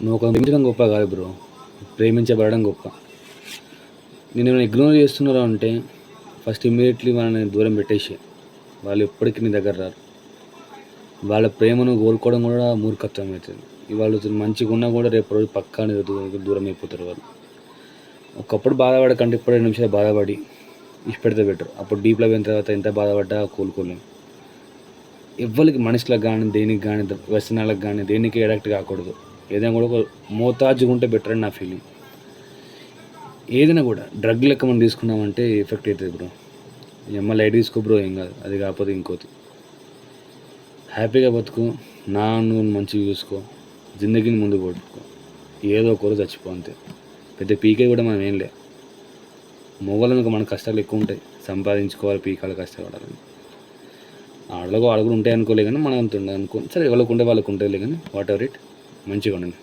నువ్వు ఒక ప్రేమించడం గొప్ప కాదు బ్రో, ప్రేమించబడడం గొప్ప. నేను ఏమైనా ఇగ్నోర్ చేస్తున్నారా అంటే ఫస్ట్ ఇమ్మీడియట్లీ వాళ్ళని దూరం పెట్టేసి, వాళ్ళు ఎప్పటికీ నీ దగ్గర రారు. వాళ్ళ ప్రేమను కోరుకోవడం కూడా మూర్ఖత్వం అవుతుంది. ఇవాళ మంచిగా ఉన్నా కూడా రేపు రోజు పక్కా దూరం అయిపోతారు వాళ్ళు. ఒకప్పుడు బాధపడకంటే ఇప్పుడు 2 నిమిషాలు బాధపడి ఇష్టపెడితే బెటర్. అప్పుడు డీప్లో పోయిన తర్వాత ఎంత బాధపడ్డా కోలుకోలేము. ఎవ్వరికి మనుషులకు కానీ దేనికి కానీ వ్యసనాలకు కానీ దేనికి అడాక్ట్ కాకూడదు. ఏదైనా కూడా ఒక మోతాజుగా ఉంటే బెటర్ అని నా ఫీలింగ్. ఏదైనా కూడా డ్రగ్ లెక్క మనం తీసుకున్నామంటే ఎఫెక్ట్ అవుతుంది బ్రో. ఎమ్మ లైట్ తీసుకో బ్రో, ఏం కాదు. అది కాకపోతే ఇంకోటి హ్యాపీగా బతుకు, నువ్వు మంచిగా చూసుకో, జిందగీని ముందు కొట్టుకో, ఏదో ఒకరు చచ్చిపో అంతే. పెద్ద పీకే కూడా మనం ఏం లే. మొగలకు మన కష్టాలు ఎక్కువ ఉంటాయి, సంపాదించుకోవాలి, పీకాలు కష్టపడాలని. ఆడలకు కూడా ఉంటాయి అనుకోలే కానీ మనం అంత ఉండదు అనుకో. సరే ఎవరికి ఉంటే వాళ్ళకు ఉంటుంది కానీ వాట్ ఎవర్ ఇట్, మంచిగా ఉండండి.